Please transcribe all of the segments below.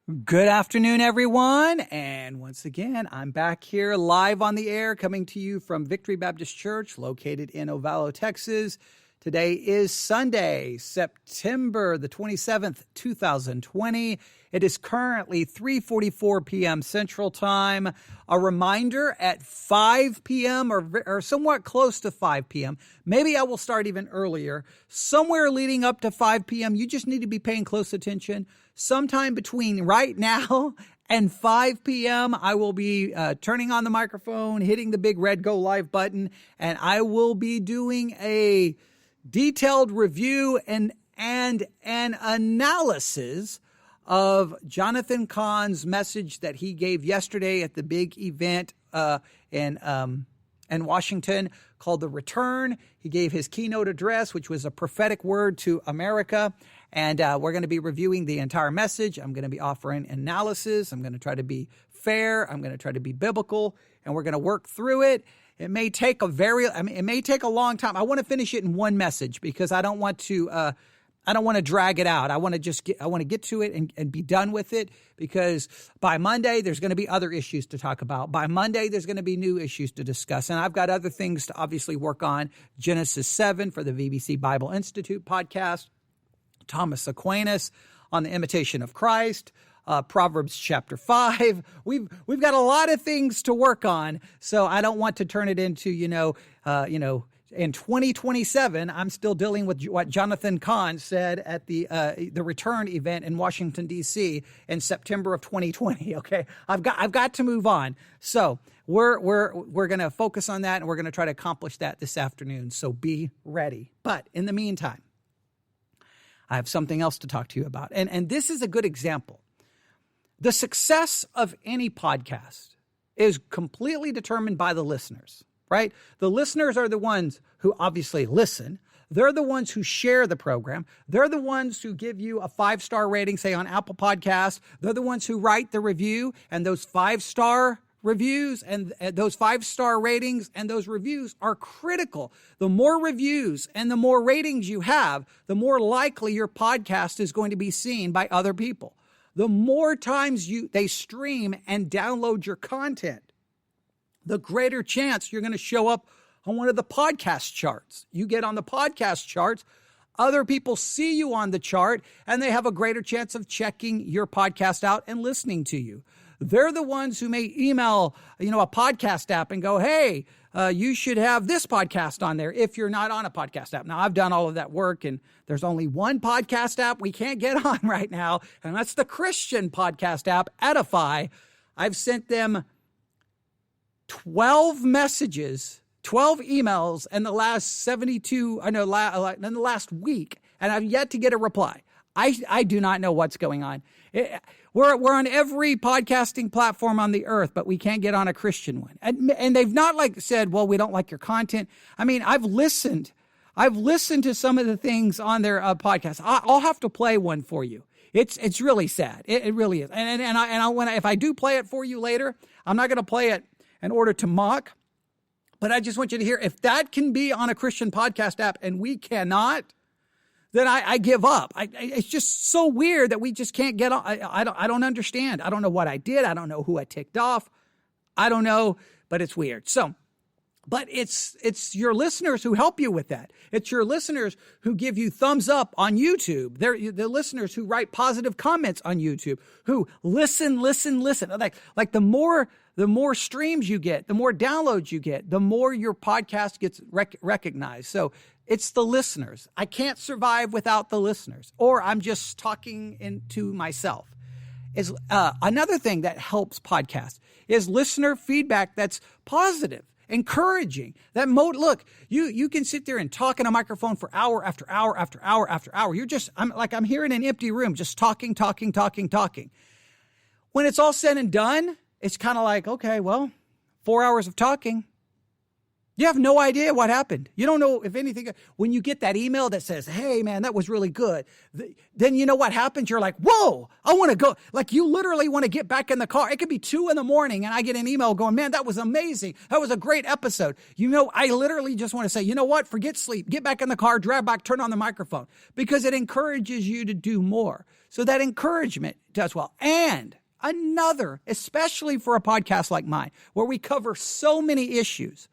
Good afternoon, everyone. And once again, I'm back here live on the air coming to you from Victory Baptist Church located in Ovalo, Texas. Today is Sunday, September the 27th, 2020. It is currently 3:44 p.m. Central Time. A reminder at 5 p.m. or somewhat close to 5 p.m. Maybe I will start even earlier. Somewhere leading up to 5 p.m., you just need to be paying close attention. Sometime between right now and 5 p.m., I will be turning on the microphone, hitting the big red go live button, and I will be doing a detailed review and an analysis of Jonathan Cahn's message that he gave yesterday at the big event in Washington called The Return. He gave his keynote address, which was a prophetic word to America. And we're going to be reviewing the entire message. I'm going to be offering analysis. I'm going to try to be fair. I'm going to try to be biblical, and we're going to work through it. It may take it may take a long time. I want to finish it in one message because I don't want to drag it out. I want to get to it and be done with it, because by Monday, there's going to be other issues to talk about. By Monday, there's going to be new issues to discuss. And I've got other things to obviously work on. Genesis 7 for the BBC Bible Institute podcast. Thomas Aquinas on the imitation of Christ, Proverbs chapter 5. We've got a lot of things to work on, so I don't want to turn it into, in 2027, I'm still dealing with what Jonathan Cahn said at the Return event in Washington, D.C. in September of 2020. Okay, I've got to move on. So we're going to focus on that, and we're going to try to accomplish that this afternoon. So be ready. But in the meantime, I have something else to talk to you about. And this is a good example. The success of any podcast is completely determined by the listeners, right? The listeners are the ones who obviously listen. They're the ones who share the program. They're the ones who give you a 5-star rating, say on Apple Podcasts. They're the ones who write the review, and those 5-star reviews and those 5-star ratings and those reviews are critical. The more reviews and the more ratings you have, the more likely your podcast is going to be seen by other people. The more times they stream and download your content, the greater chance you're going to show up on one of the podcast charts. You get on the podcast charts, other people see you on the chart, and they have a greater chance of checking your podcast out and listening to you. They're the ones who may email, a podcast app and go, hey, you should have this podcast on there if you're not on a podcast app. Now, I've done all of that work, and there's only one podcast app we can't get on right now, and that's the Christian podcast app, Edify. I've sent them 12 messages, 12 emails in the last in the last week, and I've yet to get a reply. I do not know what's going on. We're on every podcasting platform on the earth, but we can't get on a Christian one. And they've not said, well, we don't like your content. I mean, I've listened to some of the things on their podcast. I'll have to play one for you. It's really sad. It really is. And if I do play it for you later, I'm not going to play it in order to mock, but I just want you to hear, if that can be on a Christian podcast app and we cannot, then I give up. It's just so weird that we just can't get on. I don't understand. I don't know what I did. I don't know who I ticked off. I don't know, but it's weird. So, but it's your listeners who help you with that. It's your listeners who give you thumbs up on YouTube. They're the listeners who write positive comments on YouTube, who listen. Like the more streams you get, the more downloads you get, the more your podcast gets recognized. So it's the listeners. I can't survive without the listeners, or I'm just talking into myself. Is another thing that helps podcasts is listener feedback that's positive, encouraging. Look, you can sit there and talk in a microphone for hour after hour after hour after hour. I'm here in an empty room, just talking. When it's all said and done, it's kind of like, okay, well, 4 hours of talking. You have no idea what happened. You don't know if anything. When you get that email that says, hey, man, that was really good, then you know what happens? You're like, whoa, I want to go. Like, you literally want to get back in the car. It could be 2 a.m. and I get an email going, man, that was amazing. That was a great episode. I literally just want to say, you know what? Forget sleep. Get back in the car, drive back, turn on the microphone, because it encourages you to do more. So that encouragement does well. And another, especially for a podcast like mine, where we cover so many issues,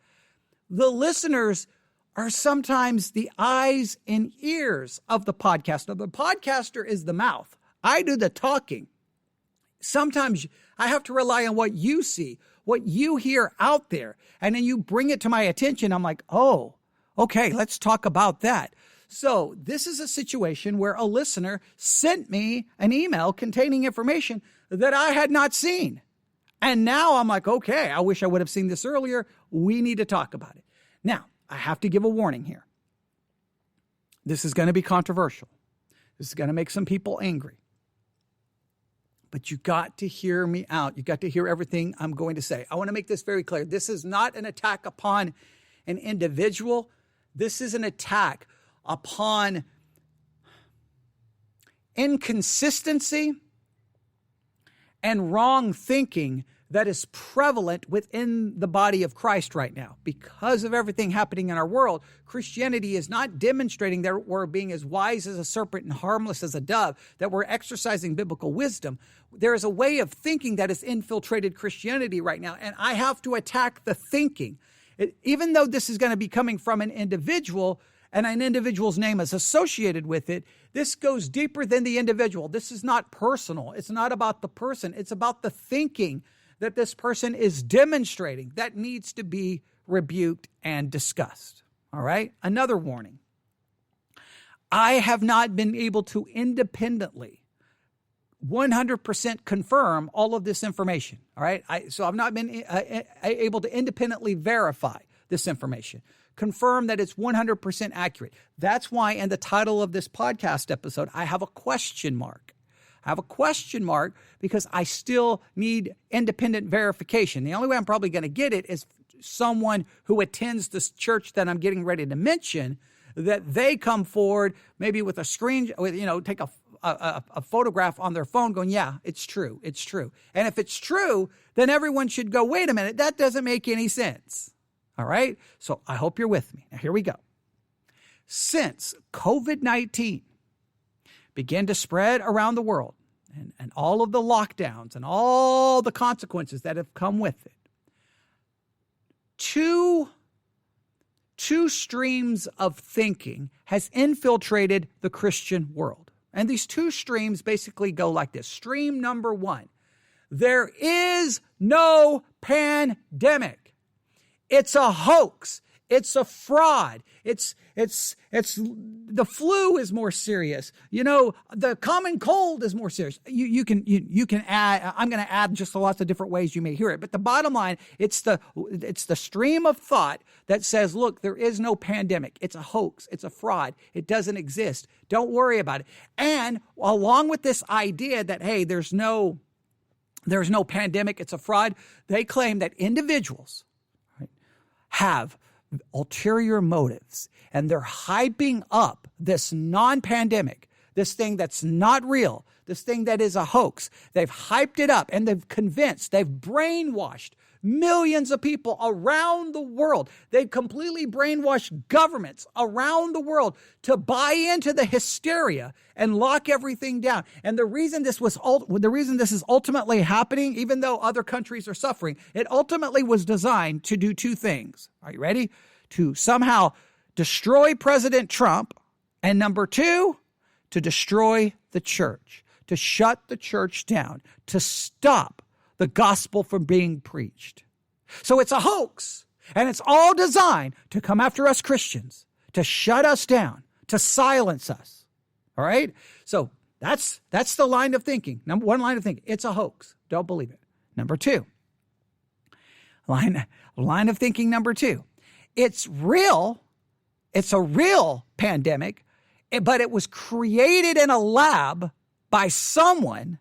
the listeners are sometimes the eyes and ears of the podcaster. The podcaster is the mouth. I do the talking. Sometimes I have to rely on what you see, what you hear out there, and then you bring it to my attention. I'm like, oh, okay, let's talk about that. So this is a situation where a listener sent me an email containing information that I had not seen. And now I'm like, okay, I wish I would have seen this earlier. We need to talk about it. Now, I have to give a warning here. This is going to be controversial. This is going to make some people angry. But you got to hear me out. You got to hear everything I'm going to say. I want to make this very clear. This is not an attack upon an individual. This is an attack upon inconsistency and wrong thinking that is prevalent within the body of Christ right now. Because of everything happening in our world, Christianity is not demonstrating that we're being as wise as a serpent and harmless as a dove, that we're exercising biblical wisdom. There is a way of thinking that has infiltrated Christianity right now, and I have to attack the thinking. Even though this is going to be coming from an individual, and an individual's name is associated with it, this goes deeper than the individual. This is not personal. It's not about the person. It's about the thinking that this person is demonstrating that needs to be rebuked and discussed. All right? Another warning. I have not been able to independently 100% confirm all of this information. All right? So I've not been able to independently verify this information. Confirm that it's 100% accurate. That's why in the title of this podcast episode, I have a question mark. I have a question mark because I still need independent verification. The only way I'm probably going to get it is someone who attends this church that I'm getting ready to mention, that they come forward maybe with a screen, take a photograph on their phone going, yeah, it's true. It's true. And if it's true, then everyone should go, wait a minute, that doesn't make any sense. All right. So I hope you're with me. Now, here we go. Since COVID-19 began to spread around the world and all of the lockdowns and all the consequences that have come with it, two streams of thinking has infiltrated the Christian world. And these two streams basically go like this. Stream number one, there is no pandemic. It's a hoax. It's a fraud. It's the flu is more serious. The common cold is more serious. You can add. I'm going to add just lots of different ways you may hear it. But the bottom line, it's the stream of thought that says, look, there is no pandemic. It's a hoax. It's a fraud. It doesn't exist. Don't worry about it. And along with this idea that, hey, there's no pandemic. It's a fraud. They claim that individuals have ulterior motives, and they're hyping up this non-pandemic, this thing that's not real, this thing that is a hoax. They've hyped it up, and they've brainwashed millions of people around the world. They've completely brainwashed governments around the world to buy into the hysteria and lock everything down. And the reason this is ultimately happening, even though other countries are suffering, it ultimately was designed to do two things. Are you ready? To somehow destroy President Trump, and number two, to destroy the church, to shut the church down, to stop the gospel from being preached. So it's a hoax, and it's all designed to come after us Christians, to shut us down, to silence us. All right? So that's the line of thinking. Number one line of thinking, it's a hoax. Don't believe it. Number two, line of thinking number two, it's real. It's a real pandemic, but it was created in a lab by someone,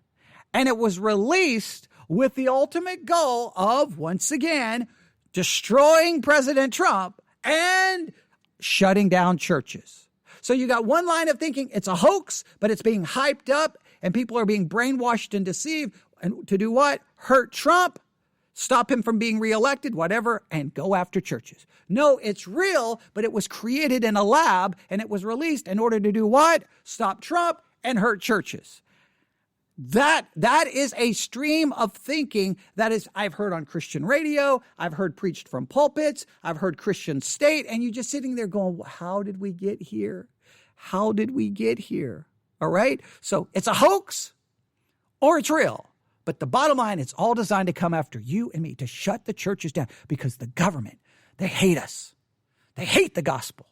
and it was released with the ultimate goal of, once again, destroying President Trump, and shutting down churches. So you got one line of thinking, it's a hoax, but it's being hyped up and people are being brainwashed and deceived. And to do what? Hurt Trump, stop him from being reelected, whatever, and go after churches. No, it's real, but it was created in a lab and it was released in order to do what? Stop Trump and hurt churches. That is a stream of thinking that is, I've heard on Christian radio, I've heard preached from pulpits, I've heard Christians state, and you're just sitting there going, how did we get here? How did we get here? All right? So it's a hoax or it's real. But the bottom line, it's all designed to come after you and me, to shut the churches down, because the government, they hate us. They hate the gospel.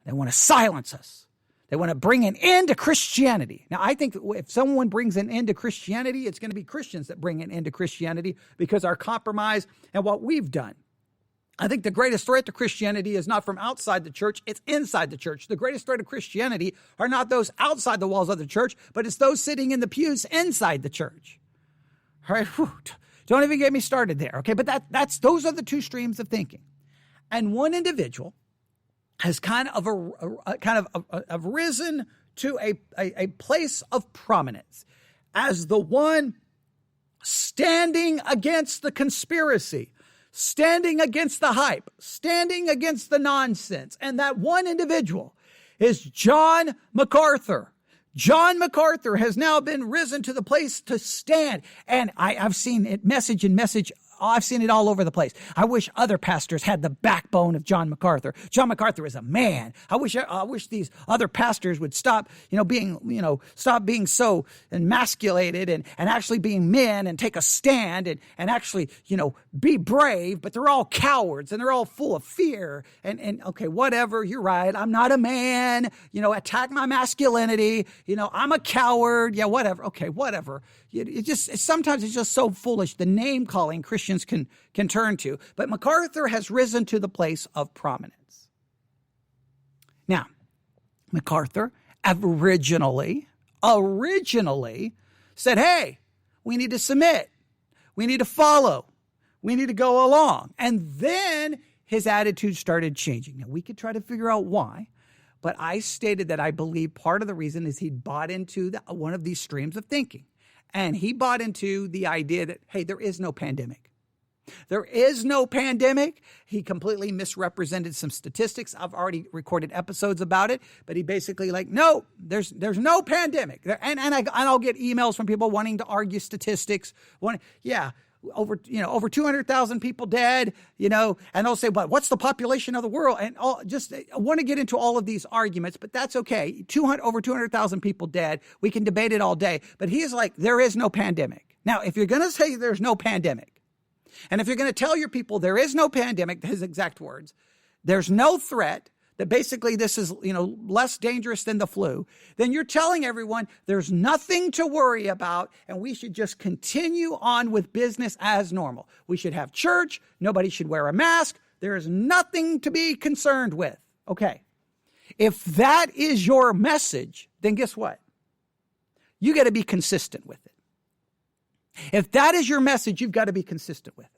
They want to silence us. They want to bring an end to Christianity. Now, I think if someone brings an end to Christianity, it's going to be Christians that bring an end to Christianity, because our compromise and what we've done. I think the greatest threat to Christianity is not from outside the church, it's inside the church. The greatest threat to Christianity are not those outside the walls of the church, but it's those sitting in the pews inside the church. All right, don't even get me started there, okay? But those are the two streams of thinking. And one individual has kind of risen to a place of prominence as the one standing against the conspiracy, standing against the hype, standing against the nonsense. And that one individual is John MacArthur. John MacArthur has now been risen to the place to stand. And I've seen it message. I've seen it all over the place. I wish other pastors had the backbone of John MacArthur. John MacArthur is a man. I wish these other pastors would stop being so emasculated and actually being men and take a stand and actually, be brave, but they're all cowards and they're all full of fear and okay, whatever, you're right. I'm not a man, attack my masculinity. I'm a coward. Yeah, whatever. Okay, whatever. Sometimes it's just so foolish, the name calling Christians can turn to. But MacArthur has risen to the place of prominence. Now, MacArthur originally said, hey, we need to submit. We need to follow. We need to go along. And then his attitude started changing. Now, we could try to figure out why. But I stated that I believe part of the reason is he bought into one of these streams of thinking. And he bought into the idea that, hey, there is no pandemic. There is no pandemic. He completely misrepresented some statistics. I've already recorded episodes about it, but he basically no, there's no pandemic. And I'll get emails from people wanting to argue statistics. Over 200,000 people dead, and they'll say, but what's the population of the world? And I want to get into all of these arguments, but that's okay. Over 200,000 people dead. We can debate it all day, but he's like, there is no pandemic. Now, if you're going to say there's no pandemic, and if you're going to tell your people there is no pandemic, his exact words, there's no threat, that basically this is, less dangerous than the flu, then you're telling everyone there's nothing to worry about and we should just continue on with business as normal. We should have church. Nobody should wear a mask. There is nothing to be concerned with. Okay. If that is your message, then guess what? You got to be consistent with it. If that is your message, you've got to be consistent with it.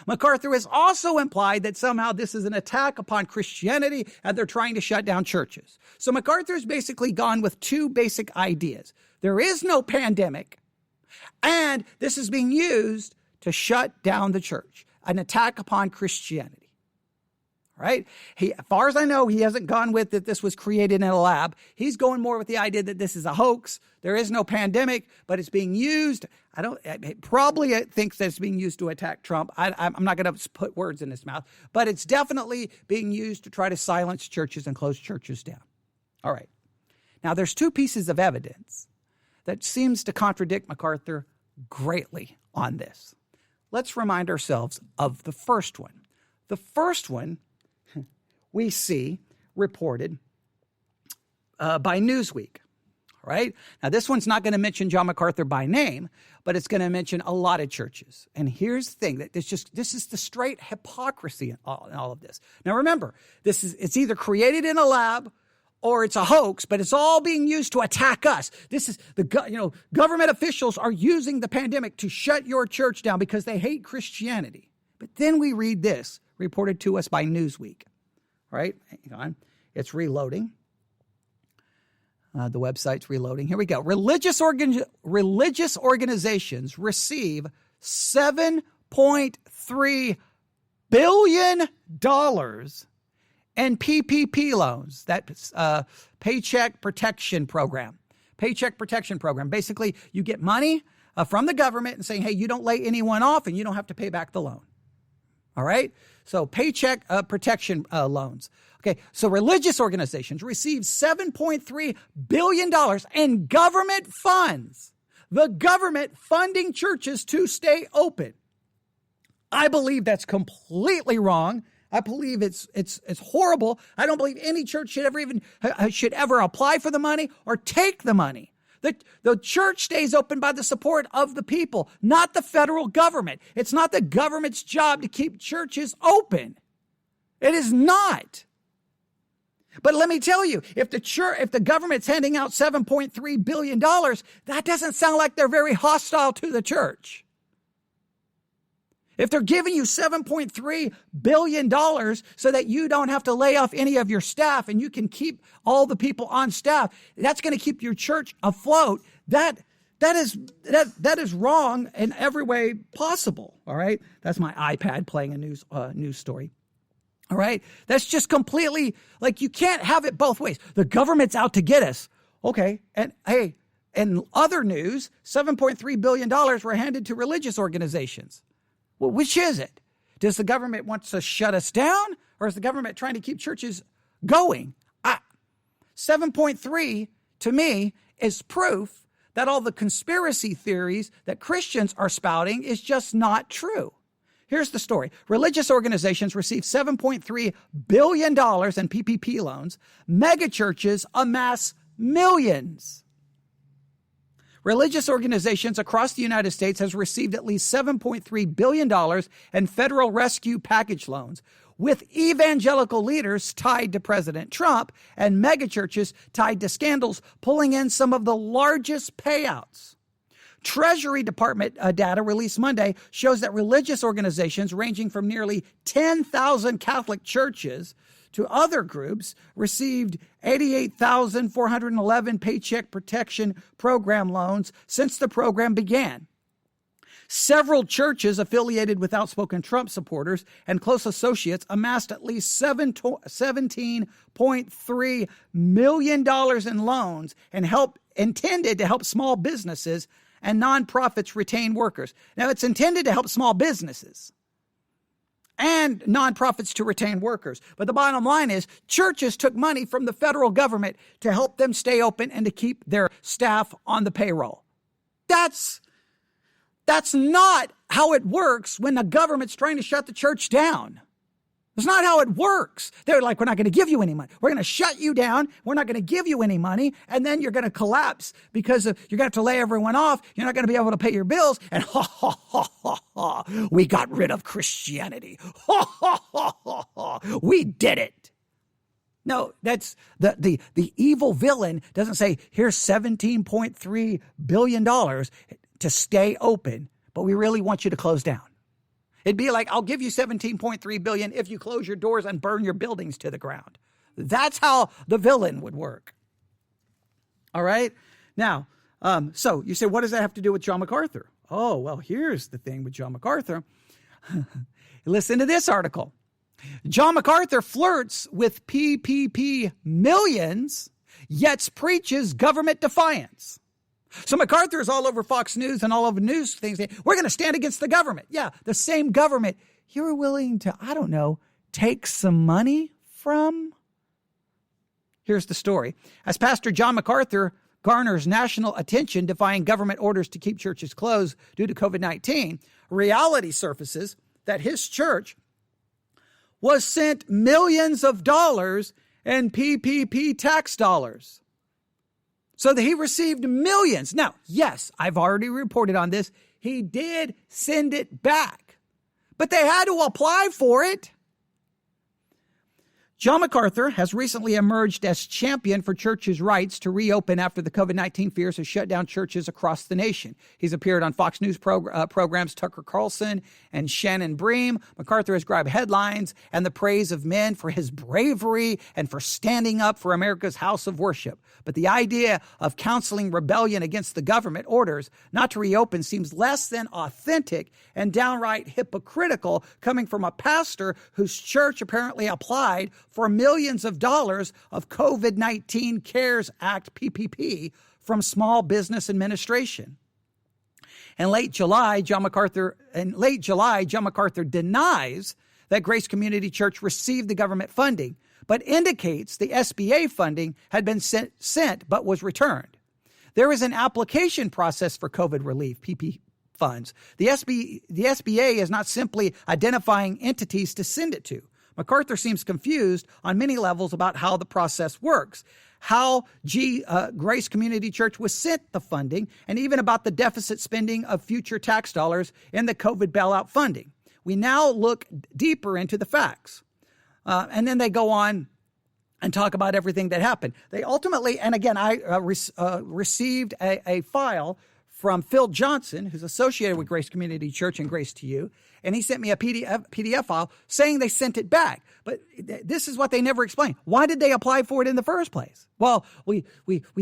MacArthur has also implied that somehow this is an attack upon Christianity and they're trying to shut down churches. So MacArthur's basically gone with two basic ideas. There is no pandemic, and this is being used to shut down the church, an attack upon Christianity. Right? As far as I know, he hasn't gone with that this was created in a lab. He's going more with the idea that this is a hoax. There is no pandemic, but it's being used. Probably thinks that it's being used to attack Trump. I'm not going to put words in his mouth, but it's definitely being used to try to silence churches and close churches down. All right. Now, there's two pieces of evidence that seems to contradict MacArthur greatly on this. Let's remind ourselves of the first one. The first one we see reported by Newsweek, right? Now, this one's not going to mention John MacArthur by name, but it's going to mention a lot of churches. And here's the thing, that this is the straight hypocrisy in all of this. Now, remember, it's either created in a lab or it's a hoax, but it's all being used to attack us. This is government officials are using the pandemic to shut your church down because they hate Christianity. But then we read this reported to us by Newsweek. All right, hang on. It's reloading. The website's reloading. Here we go. Religious organizations receive $7.3 billion in PPP loans. That's Paycheck Protection Program. Paycheck Protection Program. Basically, you get money from the government and saying, hey, you don't lay anyone off and you don't have to pay back the loan. All right? So Paycheck Protection loans. Okay, so religious organizations receive $7.3 billion in government funds. The government funding churches to stay open. I believe that's completely wrong. I believe it's horrible. I don't believe any church should ever apply for the money or take the money. The church stays open by the support of the people, not the federal government. It's not the government's job to keep churches open. It is not. But let me tell you, if the government's handing out $7.3 billion, that doesn't sound like they're very hostile to the church. If they're giving you $7.3 billion so that you don't have to lay off any of your staff and you can keep all the people on staff, that's going to keep your church afloat. That is wrong in every way possible. All right. That's my iPad playing a news story. All right. That's just completely like you can't have it both ways. The government's out to get us. Okay. And hey, in other news, $7.3 billion were handed to religious organizations. Well, which is it? Does the government want to shut us down, or is the government trying to keep churches going? 7.3 to me is proof that all the conspiracy theories that Christians are spouting is just not true. Here's the story. Religious organizations receive $7.3 billion in PPP loans. Megachurches amass millions. Religious organizations across the United States has received at least $7.3 billion in federal rescue package loans, with evangelical leaders tied to President Trump and megachurches tied to scandals pulling in some of the largest payouts. Treasury Department data released Monday shows that religious organizations ranging from nearly 10,000 Catholic churches to other groups received 88,411 Paycheck Protection Program loans since the program began. Several churches affiliated with outspoken Trump supporters and close associates amassed at least $17.3 million in loans and intended to help small businesses and nonprofits retain workers. Now, it's intended to help small businesses and nonprofits to retain workers. But the bottom line is churches took money from the federal government to help them stay open and to keep their staff on the payroll. That's not how it works when the government's trying to shut the church down. That's not how it works. They're like, we're not going to give you any money. We're going to shut you down. We're not going to give you any money. And then you're going to collapse because you're going to have to lay everyone off. You're not going to be able to pay your bills. And we got rid of Christianity. We did it. No, that's the evil villain doesn't say, here's $17.3 billion to stay open, but we really want you to close down. It'd be like, I'll give you $17.3 billion if you close your doors and burn your buildings to the ground. That's how the villain would work. All right. Now, so you say, what does that have to do with John MacArthur? Oh, well, here's the thing with John MacArthur. Listen to this article. John MacArthur flirts with PPP millions, yet preaches government defiance. So MacArthur is all over Fox News and all over news things. We're going to stand against the government. Yeah, the same government you're willing to, take some money from. Here's the story. As Pastor John MacArthur garners national attention defying government orders to keep churches closed due to COVID-19, reality surfaces that his church was sent millions of dollars in PPP tax dollars. So that he received millions. Now, yes, I've already reported on this. He did send it back, but they had to apply for it. John MacArthur has recently emerged as champion for churches' rights to reopen after the COVID-19 fears have shut down churches across the nation. He's appeared on Fox News programs Tucker Carlson and Shannon Bream. MacArthur has grabbed headlines and the praise of men for his bravery and for standing up for America's house of worship. But the idea of counseling rebellion against the government orders not to reopen seems less than authentic and downright hypocritical coming from a pastor whose church apparently applied for millions of dollars of COVID-19 CARES Act PPP from Small Business Administration. In late July, John MacArthur denies that Grace Community Church received the government funding, but indicates the SBA funding had been sent but was returned. There is an application process for COVID relief, PPP funds. The SBA is not simply identifying entities to send it to. MacArthur seems confused on many levels about how the process works, how Grace Community Church was sent the funding, and even about the deficit spending of future tax dollars in the COVID bailout funding. We now look deeper into the facts. And then they go on and talk about everything that happened. They ultimately, and again, I received a file from Phil Johnson, who's associated with Grace Community Church and Grace to You, and he sent me a PDF file saying they sent it back. But this is what they never explained. Why did they apply for it in the first place? Well, we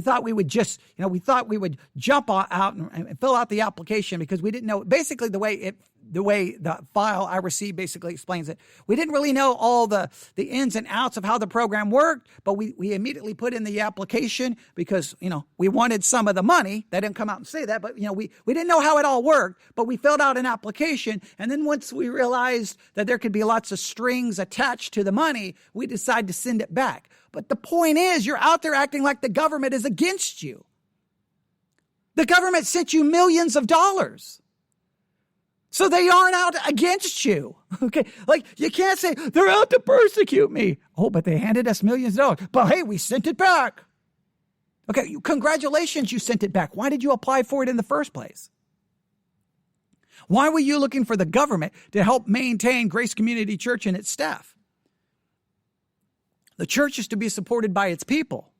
thought we would just, we thought we would jump out and fill out the application because we didn't know. Basically, the way the file I received basically explains it. We didn't really know all the ins and outs of how the program worked, but we immediately put in the application because, we wanted some of the money. They didn't come out and say that, but, we didn't know how it all worked, but we filled out an application. And then once we realized that there could be lots of strings attached to the money, we decided to send it back. But the point is, you're out there acting like the government is against you. The government sent you millions of dollars. So they aren't out against you. Okay. Like you can't say they're out to persecute me. Oh, but they handed us millions of dollars. But hey, we sent it back. Okay. Congratulations. You sent it back. Why did you apply for it in the first place? Why were you looking for the government to help maintain Grace Community Church and its staff? The church is to be supported by its people.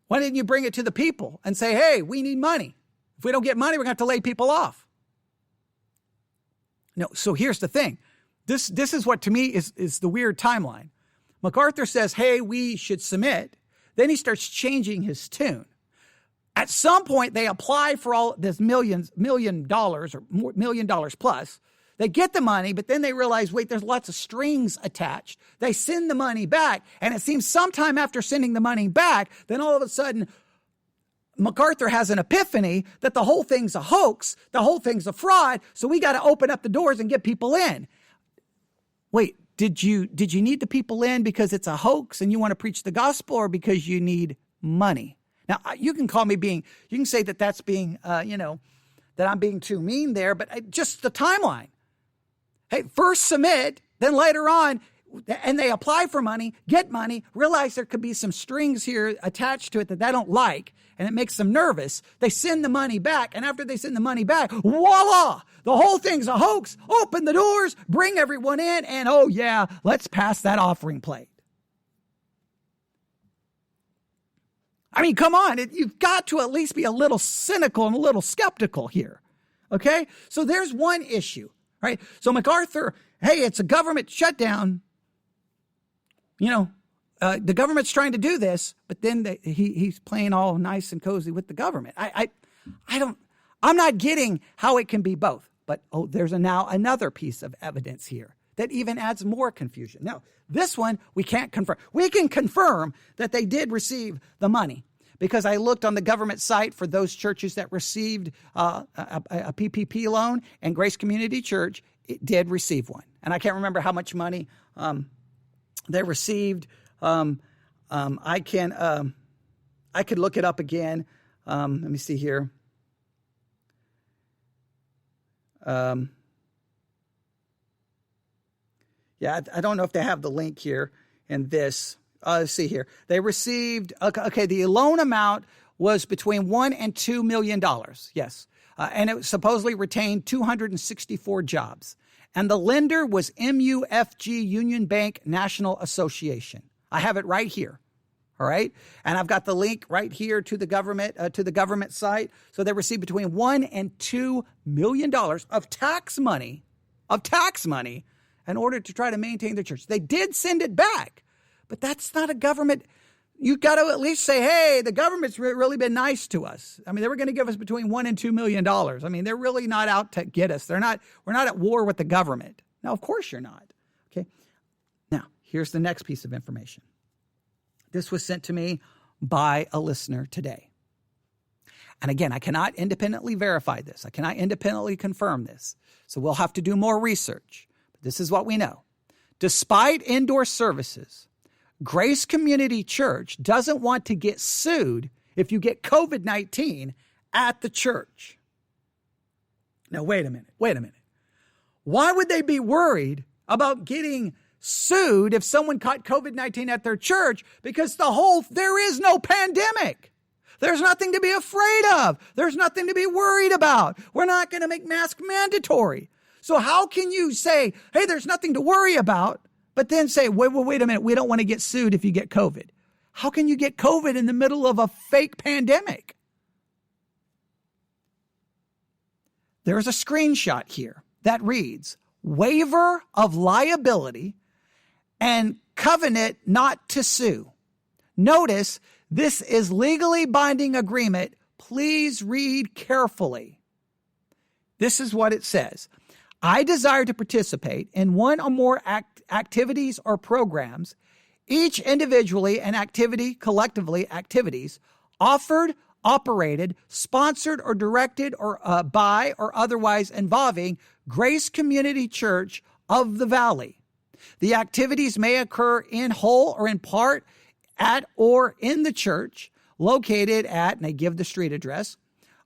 Why didn't you bring it to the people and say, hey, we need money? If we don't get money, we're going to have to lay people off. No, so here's the thing. This is what to me is the weird timeline. MacArthur says, hey, we should submit. Then he starts changing his tune. At some point, they apply for all this $1 million or more, $1 million plus. They get the money, but then they realize, wait, there's lots of strings attached. They send the money back, and it seems sometime after sending the money back, then all of a sudden, MacArthur has an epiphany that the whole thing's a hoax, the whole thing's a fraud, so we got to open up the doors and get people in. Wait, did you need the people in because it's a hoax and you want to preach the gospel, or because you need money? Now, you can call me you can say that that's being, that I'm being too mean there, but just the timeline. Hey, first submit, then later on, and they apply for money, get money, realize there could be some strings here attached to it that they don't like, and it makes them nervous. They send the money back, and after they send the money back, voila, the whole thing's a hoax. Open the doors, bring everyone in, and oh yeah, let's pass that offering plate. I mean, come on, you've got to at least be a little cynical and a little skeptical here, okay? So there's one issue, right? So MacArthur, hey, it's a government shutdown. The government's trying to do this, but then he's playing all nice and cozy with the government. I'm not getting how it can be both. But there's now another piece of evidence here that even adds more confusion. Now, this one we can't confirm. We can confirm that they did receive the money because I looked on the government site for those churches that received a PPP loan, and Grace Community Church did receive one. And I can't remember how much money they received. I could look it up again. Let me see here. I don't know if they have the link here in this. Let's see here. They received, the loan amount was between $1 and $2 million. Yes. And it supposedly retained 264 jobs. And the lender was MUFG Union Bank National Association. I have it right here. All right. And I've got the link right here to the government site. So they received between $1 and $2 million of tax money in order to try to maintain the church. They did send it back, but that's not a government. You got to at least say, hey, the government's really been nice to us. I mean, they were going to give us between $1 and $2 million. I mean, they're really not out to get us. We're not at war with the government. Now, of course you're not. Okay. Now, here's the next piece of information. This was sent to me by a listener today. And again, I cannot independently verify this. I cannot independently confirm this. So we'll have to do more research. But this is what we know. Despite indoor services, Grace Community Church doesn't want to get sued if you get COVID-19 at the church. Now, wait a minute. Why would they be worried about getting sued if someone caught COVID-19 at their church? Because there is no pandemic. There's nothing to be afraid of. There's nothing to be worried about. We're not going to make masks mandatory. So how can you say, hey, there's nothing to worry about, but then say, wait a minute, we don't want to get sued if you get COVID? How can you get COVID in the middle of a fake pandemic? There's a screenshot here that reads, waiver of liability and covenant not to sue. Notice, this is legally binding agreement. Please read carefully. This is what it says. I desire to participate in one or more activities or programs, each individually and collectively activities, offered, operated, sponsored, or directed or by or otherwise involving Grace Community Church of the Valley. The activities may occur in whole or in part at or in the church located at, and they give the street address,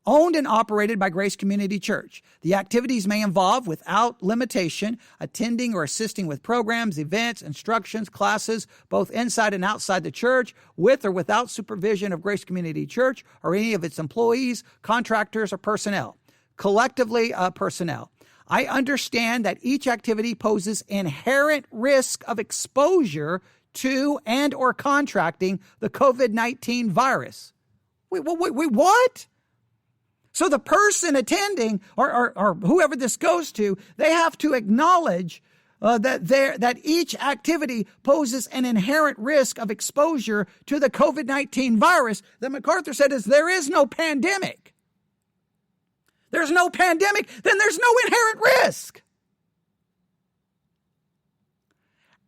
owned and operated by Grace Community Church. The activities may involve, without limitation, attending or assisting with programs, events, instructions, classes, both inside and outside the church, with or without supervision of Grace Community Church or any of its employees, contractors, or personnel. Collectively, personnel. I understand that each activity poses inherent risk of exposure to and or contracting the COVID-19 virus. Wait, what? So the person attending or whoever this goes to, they have to acknowledge that each activity poses an inherent risk of exposure to the COVID-19 virus. That MacArthur said is there is no pandemic. There's no pandemic, then there's no inherent risk.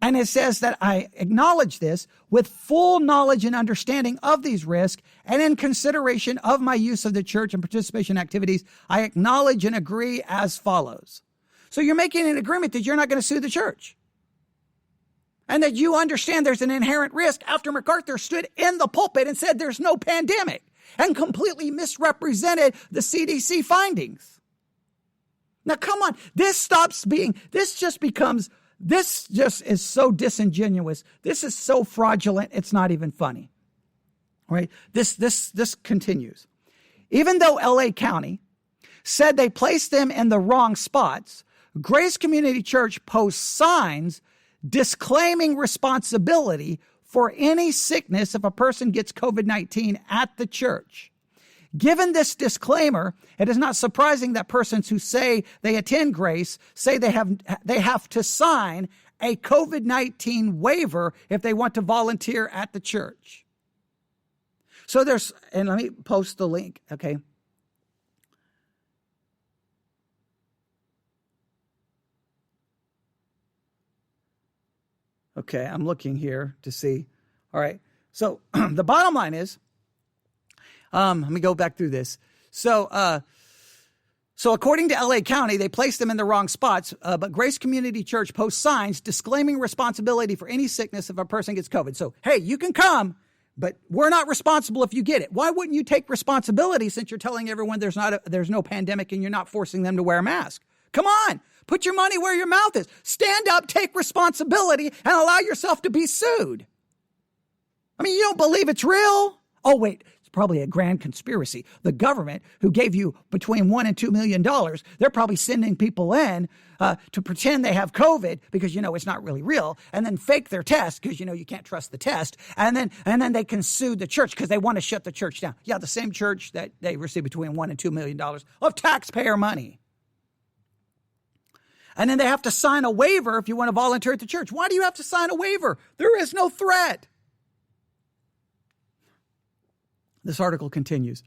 And it says that I acknowledge this with full knowledge and understanding of these risks, and in consideration of my use of the church and participation activities, I acknowledge and agree as follows. So you're making an agreement that you're not going to sue the church, and that you understand there's an inherent risk after MacArthur stood in the pulpit and said there's no pandemic and completely misrepresented the CDC findings. Now, come on, this just is so disingenuous. This is so fraudulent. It's not even funny. All right. This continues. Even though LA County said they placed them in the wrong spots, Grace Community Church posts signs disclaiming responsibility for any sickness if a person gets COVID-19 at the church. Given this disclaimer, it is not surprising that persons who say they attend Grace say they have to sign a COVID-19 waiver if they want to volunteer at the church. So and let me post the link, okay? Okay, I'm looking here to see. All right, so the bottom line is, let me go back through this. So according to LA County, they placed them in the wrong spots, but Grace Community Church posts signs disclaiming responsibility for any sickness if a person gets COVID. So, hey, you can come, but we're not responsible if you get it. Why wouldn't you take responsibility since you're telling everyone there's no pandemic and you're not forcing them to wear a mask? Come on, put your money where your mouth is. Stand up, take responsibility, and allow yourself to be sued. I mean, you don't believe it's real? Oh, wait. probably a grand conspiracy. The government, who gave you between $1 and $2 million, they're probably sending people in to pretend they have COVID because, it's not really real, and then fake their test because, you can't trust the test. And then they can sue the church because they want to shut the church down. Yeah, the same church that they receive between $1 and $2 million of taxpayer money. And then they have to sign a waiver if you want to volunteer at the church. Why do you have to sign a waiver? There is no threat. This article continues.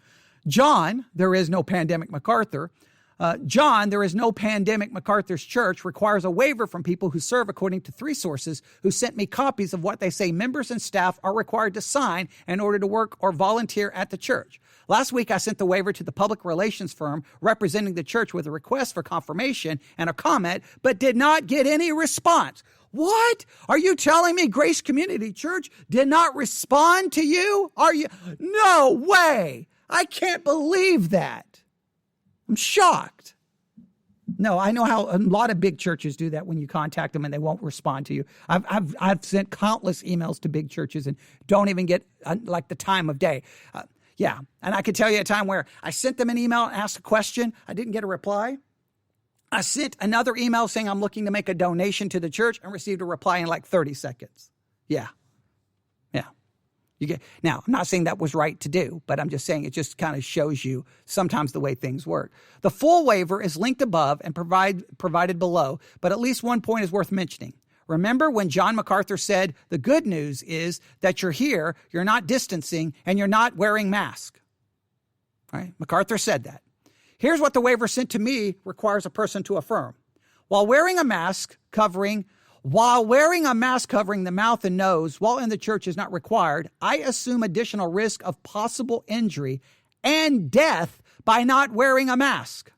John, there is no pandemic MacArthur. John, there is no pandemic MacArthur's church, requires a waiver from people who serve according to 3 sources who sent me copies of what they say members and staff are required to sign in order to work or volunteer at the church. Last week, I sent the waiver to the public relations firm representing the church with a request for confirmation and a comment, but did not get any response. What? Are you telling me Grace Community Church did not respond to you? No way. I can't believe that. I'm shocked. No, I know how a lot of big churches do that when you contact them and they won't respond to you. I've sent countless emails to big churches and don't even get the time of day. Yeah, and I could tell you a time where I sent them an email and asked a question. I didn't get a reply. I sent another email saying I'm looking to make a donation to the church and received a reply in 30 seconds. Yeah. Now, I'm not saying that was right to do, but I'm just saying it just kind of shows you sometimes the way things work. The full waiver is linked above and provided below, but at least one point is worth mentioning. Remember when John MacArthur said, the good news is that you're here, you're not distancing, and you're not wearing masks. Right? MacArthur said that. Here's what the waiver sent to me requires a person to affirm. While wearing a mask covering the mouth and nose while in the church is not required, I assume additional risk of possible injury and death by not wearing a mask.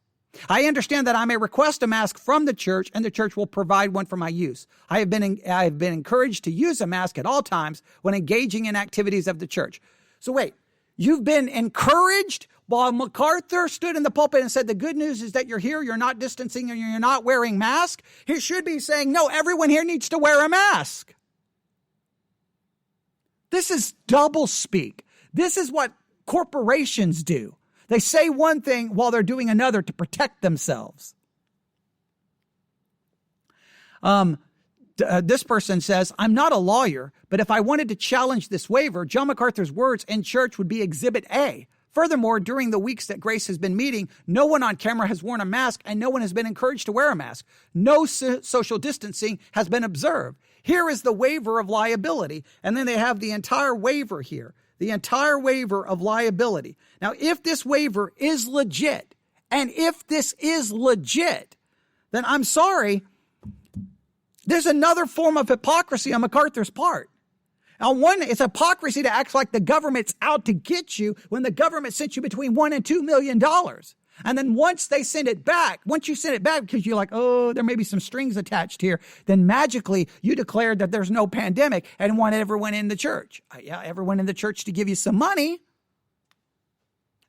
I understand that I may request a mask from the church and the church will provide one for my use. I have been encouraged to use a mask at all times when engaging in activities of the church. So wait, you've been encouraged while MacArthur stood in the pulpit and said, the good news is that you're here, you're not distancing, and you're not wearing masks. He should be saying, no, everyone here needs to wear a mask. This is double speak. This is what corporations do. They say one thing while they're doing another to protect themselves. This person says, I'm not a lawyer, but if I wanted to challenge this waiver, John MacArthur's words in church would be Exhibit A. Furthermore, during the weeks that Grace has been meeting, no one on camera has worn a mask and no one has been encouraged to wear a mask. No social distancing has been observed. Here is the waiver of liability. And then they have the entire waiver here, the entire waiver of liability. Now, if this waiver is legit, and if this is legit, then I'm sorry, there's another form of hypocrisy on MacArthur's part. Now, one, it's hypocrisy to act like the government's out to get you when the government sent you between $1 and $2 million. And then once you send it back because you're like, oh, there may be some strings attached here, then magically you declared that there's no pandemic and want everyone in the church. Yeah, everyone in the church to give you some money.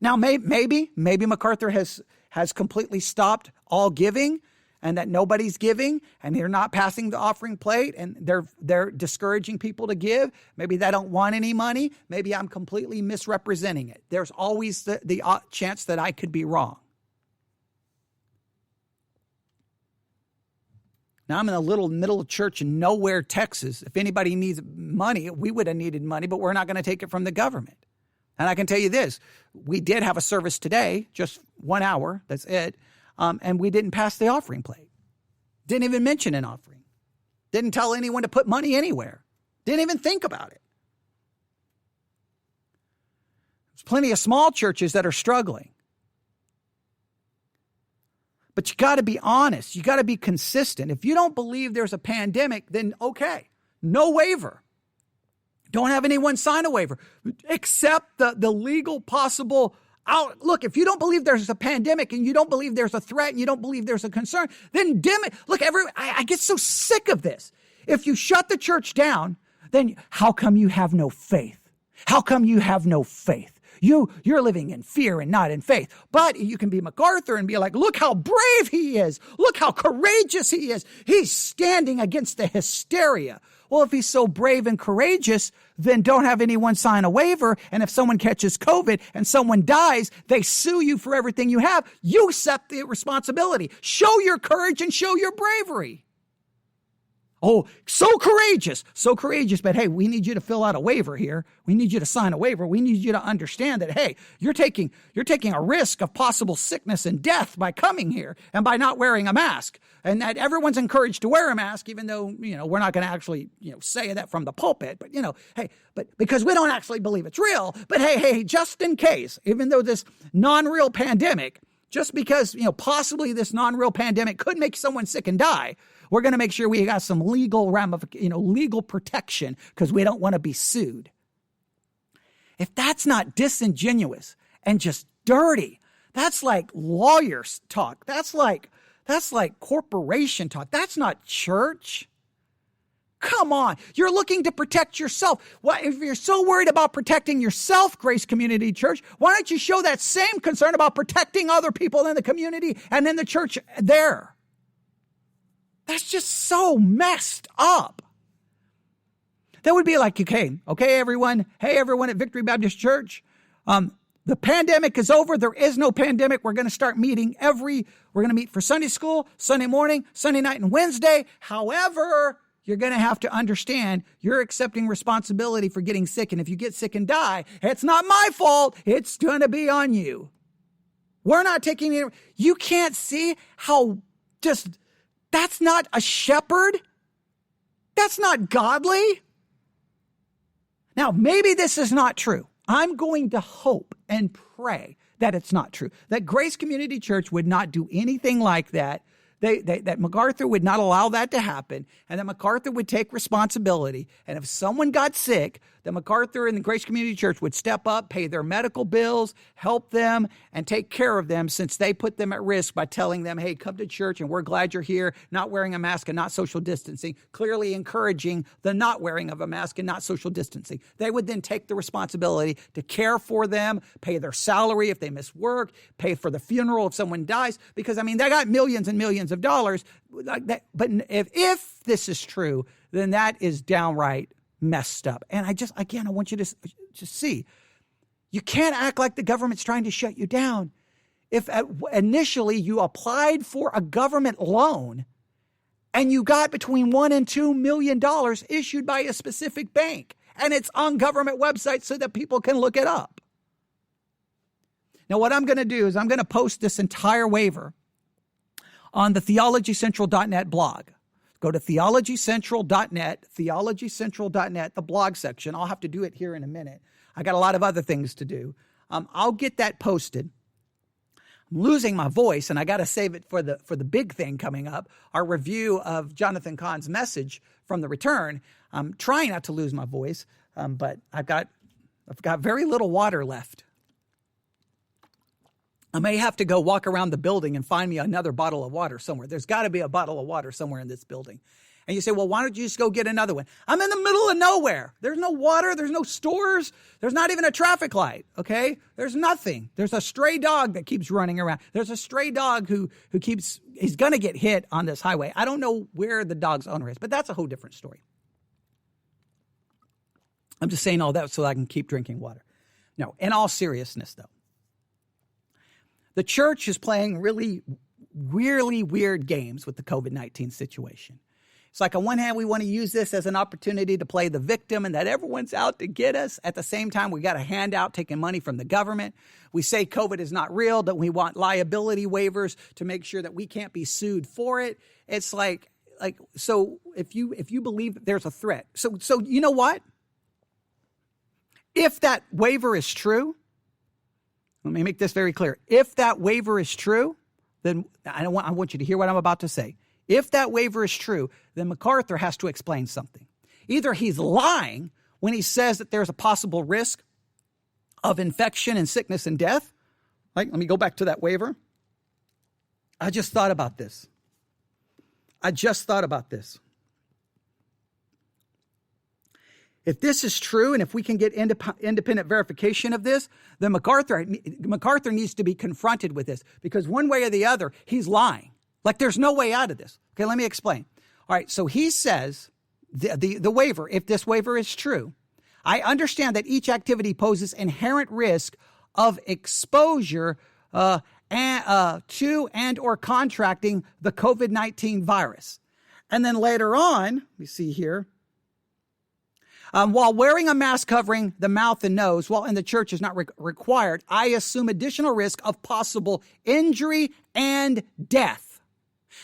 Now, maybe MacArthur has completely stopped all giving and that nobody's giving and they're not passing the offering plate and they're discouraging people to give. Maybe they don't want any money. Maybe I'm completely misrepresenting it. There's always the chance that I could be wrong. Now, I'm in a little middle church in nowhere, Texas. If anybody needs money, we would have needed money, but we're not going to take it from the government. And I can tell you this, we did have a service today, just 1 hour, that's it. And we didn't pass the offering plate. Didn't even mention an offering. Didn't tell anyone to put money anywhere. Didn't even think about it. There's plenty of small churches that are struggling. But you got to be honest. You got to be consistent. If you don't believe there's a pandemic, then okay, no waiver. Don't have anyone sign a waiver. Accept the legal possible look, if you don't believe there's a pandemic and you don't believe there's a threat and you don't believe there's a concern, then look, I get so sick of this. If you shut the church down, then how come you have no faith? How come you have no faith? You're living in fear and not in faith. But you can be MacArthur and be like, look how brave he is. Look how courageous he is. He's standing against the hysteria. Well, if he's so brave and courageous, then don't have anyone sign a waiver. And if someone catches COVID and someone dies, they sue you for everything you have. You accept the responsibility. Show your courage and show your bravery. Oh, so courageous. But hey, we need you to fill out a waiver here. We need you to sign a waiver. We need you to understand that, hey, you're taking a risk of possible sickness and death by coming here and by not wearing a mask. And that everyone's encouraged to wear a mask, even though, we're not going to actually, say that from the pulpit. But, but because we don't actually believe it's real. But hey, just in case, even though this non-real pandemic, just because, possibly this non-real pandemic could make someone sick and die, we're going to make sure we got some legal legal protection because we don't want to be sued. If that's not disingenuous and just dirty, that's like lawyers talk. That's like corporation talk. That's not church. Come on. You're looking to protect yourself. Well, if you're so worried about protecting yourself, Grace Community Church, why don't you show that same concern about protecting other people in the community and in the church there? That's just so messed up. That would be like, okay, everyone. Hey, everyone at Victory Baptist Church. The pandemic is over. There is no pandemic. We're going to start meeting we're going to meet for Sunday school, Sunday morning, Sunday night, and Wednesday. However, you're going to have to understand you're accepting responsibility for getting sick. And if you get sick and die, it's not my fault. It's going to be on you. We're not taking it. You can't see how that's not a shepherd. That's not godly. Now, maybe this is not true. I'm going to hope and pray that it's not true, that Grace Community Church would not do anything like that, that MacArthur would not allow that to happen, and that MacArthur would take responsibility. And if someone got sick, that MacArthur and the Grace Community Church would step up, pay their medical bills, help them, and take care of them since they put them at risk by telling them, hey, come to church and we're glad you're here, not wearing a mask and not social distancing, clearly encouraging the not wearing of a mask and not social distancing. They would then take the responsibility to care for them, pay their salary if they miss work, pay for the funeral if someone dies, because, they got millions and millions of dollars like that. But if this is true, then that is downright messed up. And I want you to just see, you can't act like the government's trying to shut you down. If initially you applied for a government loan and you got between $1 and $2 million issued by a specific bank, and it's on government websites so that people can look it up. Now, what I'm going to do is I'm going to post this entire waiver on the theologycentral.net blog. Go to theologycentral.net, the blog section. I'll have to do it here in a minute. I got a lot of other things to do. I'll get that posted. I'm losing my voice, and I got to save it for the big thing coming up, our review of Jonathan Cahn's message from the return. I'm trying not to lose my voice, but I've got very little water left. I may have to go walk around the building and find me another bottle of water somewhere. There's got to be a bottle of water somewhere in this building. And you say, well, why don't you just go get another one? I'm in the middle of nowhere. There's no water. There's no stores. There's not even a traffic light, okay? There's nothing. There's a stray dog that keeps running around. There's a stray dog who he's going to get hit on this highway. I don't know where the dog's owner is, but that's a whole different story. I'm just saying all that so I can keep drinking water. No, in all seriousness, though. The church is playing really, really weird games with the COVID-19 situation. It's like on one hand, we want to use this as an opportunity to play the victim and that everyone's out to get us. At the same time, we got a handout taking money from the government. We say COVID is not real, that we want liability waivers to make sure that we can't be sued for it. It's like so if you believe that there's a threat. So you know what? If that waiver is true, let me make this very clear. If that waiver is true, then I want you to hear what I'm about to say. If that waiver is true, then MacArthur has to explain something. Either he's lying when he says that there's a possible risk of infection and sickness and death. Like, let me go back to that waiver. I just thought about this. If this is true, and if we can get independent verification of this, then MacArthur needs to be confronted with this, because one way or the other, he's lying. Like, there's no way out of this. Okay, let me explain. All right, so he says, the waiver, if this waiver is true, I understand that each activity poses inherent risk of exposure to and or contracting the COVID-19 virus. And then later on, we see here, while wearing a mask covering the mouth and nose while in the church is not required, I assume additional risk of possible injury and death.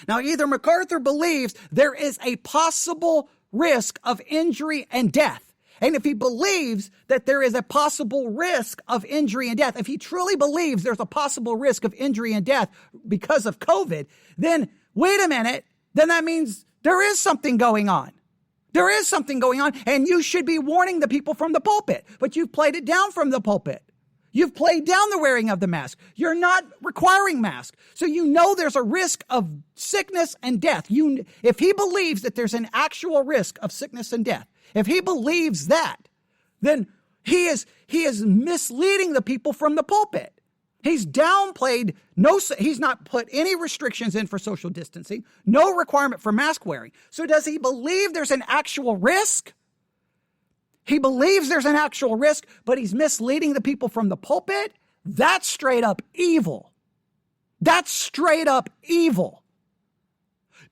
Now, either MacArthur believes there is a possible risk of injury and death. And if he believes that there is a possible risk of injury and death, if he truly believes there's a possible risk of injury and death because of COVID, then wait a minute, then that means there is something going on. There is something going on, and you should be warning the people from the pulpit, but you've played it down from the pulpit. You've played down the wearing of the mask. You're not requiring masks. So you know there's a risk of sickness and death. If he believes that there's an actual risk of sickness and death, if he believes that, then he is misleading the people from the pulpit. He's downplayed, he's not put any restrictions in for social distancing, no requirement for mask wearing. So does he believe there's an actual risk? He believes there's an actual risk, but he's misleading the people from the pulpit? That's straight up evil. That's straight up evil.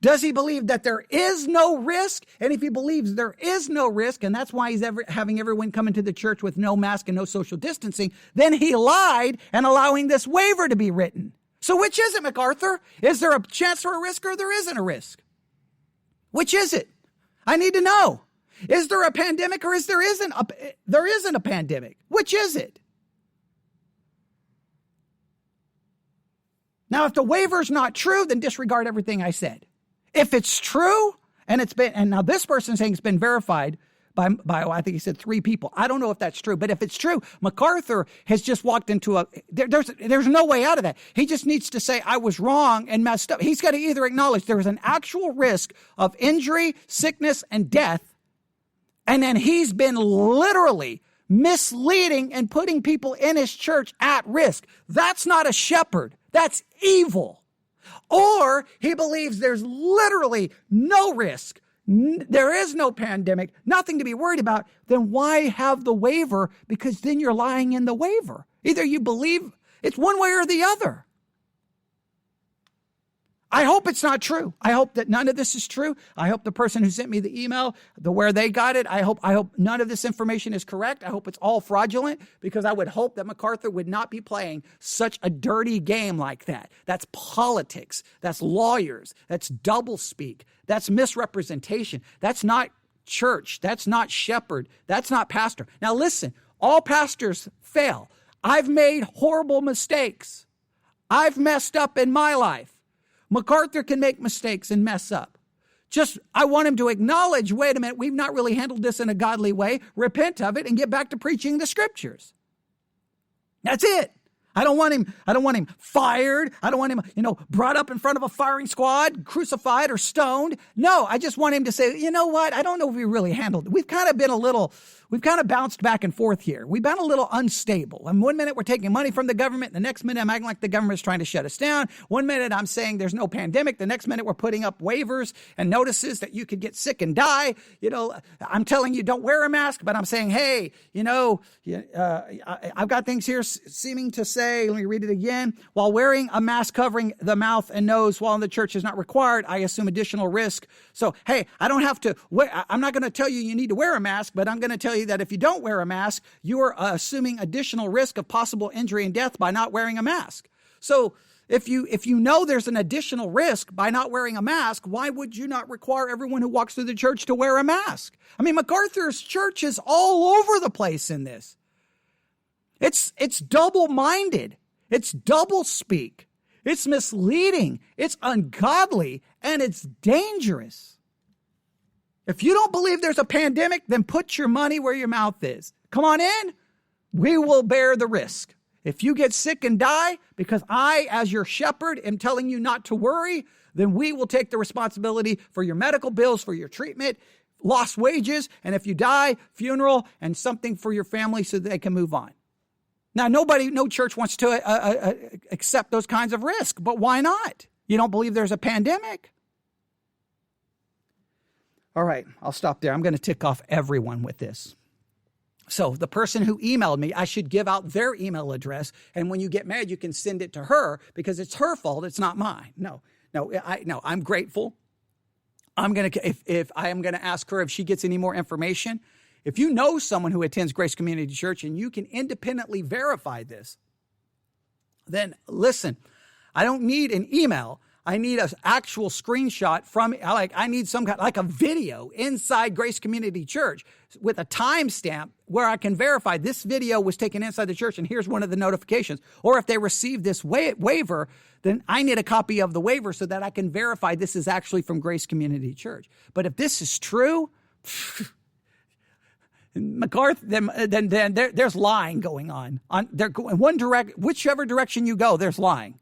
Does he believe that there is no risk? And if he believes there is no risk, and that's why he's having everyone come into the church with no mask and no social distancing, then he lied and allowing this waiver to be written. So which is it, MacArthur? Is there a chance for a risk or there isn't a risk? Which is it? I need to know. Is there a pandemic or there isn't a pandemic? Which is it? Now, if the waiver's not true, then disregard everything I said. If it's true, and now this person's saying it's been verified by I think he said 3 people. I don't know if that's true, but if it's true, MacArthur has just walked into there's no way out of that. He just needs to say, I was wrong and messed up. He's got to either acknowledge there is an actual risk of injury, sickness, and death, and then he's been literally misleading and putting people in his church at risk. That's not a shepherd. That's evil. Or he believes there's literally no risk. There is no pandemic, nothing to be worried about. Then why have the waiver? Because then you're lying in the waiver. Either you believe it's one way or the other. I hope it's not true. I hope that none of this is true. I hope the person who sent me the email, where they got it, I hope none of this information is correct. I hope it's all fraudulent, because I would hope that MacArthur would not be playing such a dirty game like that. That's politics. That's lawyers. That's doublespeak. That's misrepresentation. That's not church. That's not shepherd. That's not pastor. Now listen, all pastors fail. I've made horrible mistakes. I've messed up in my life. MacArthur can make mistakes and mess up. I want him to acknowledge, wait a minute, we've not really handled this in a godly way, repent of it, and get back to preaching the scriptures. That's it. I don't want him fired. I don't want him, brought up in front of a firing squad, crucified or stoned. No, I just want him to say, you know what? I don't know if we really handled it. We've kind of bounced back and forth here. We've been a little unstable. And one minute we're taking money from the government. The next minute I'm acting like the government's trying to shut us down. One minute I'm saying there's no pandemic. The next minute we're putting up waivers and notices that you could get sick and die. I'm telling you don't wear a mask, but I'm saying, hey, I've got things here seeming to say, let me read it again. While wearing a mask covering the mouth and nose while in the church is not required, I assume additional risk. So, hey, I don't have to I'm not going to tell you need to wear a mask, but I'm going to tell you that if you don't wear a mask, you are assuming additional risk of possible injury and death by not wearing a mask. So if you know there's an additional risk by not wearing a mask, why would you not require everyone who walks through the church to wear a mask? I mean, MacArthur's church is all over the place in this. It's double-minded. It's double-speak. It's misleading. It's ungodly, and it's dangerous. If you don't believe there's a pandemic, then put your money where your mouth is. Come on in. We will bear the risk. If you get sick and die because I, as your shepherd, am telling you not to worry, then we will take the responsibility for your medical bills, for your treatment, lost wages, and if you die, funeral, and something for your family so that they can move on. Now, no church wants to accept those kinds of risk, but why not? You don't believe there's a pandemic? All right, I'll stop there. I'm going to tick off everyone with this. So the person who emailed me, I should give out their email address. And when you get mad, you can send it to her because it's her fault. It's not mine. No, I'm grateful. If I am going to ask her if she gets any more information. If you know someone who attends Grace Community Church and you can independently verify this, then listen, I don't need an email. I need an actual screenshot I need some kind, like a video inside Grace Community Church with a timestamp where I can verify this video was taken inside the church and here's one of the notifications. Or if they receive this waiver, then I need a copy of the waiver so that I can verify this is actually from Grace Community Church. But if this is true, MacArthur, then there's lying going on. They're going whichever direction you go, there's lying.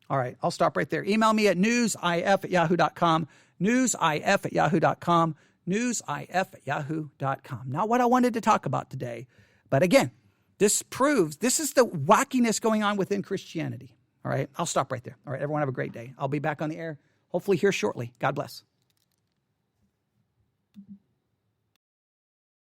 All right, I'll stop right there. Email me at newsif@yahoo.com, newsif@yahoo.com, newsif@yahoo.com. Not what I wanted to talk about today, but again, this proves this is the wackiness going on within Christianity. All right, I'll stop right there. All right, everyone have a great day. I'll be back on the air, hopefully here shortly. God bless.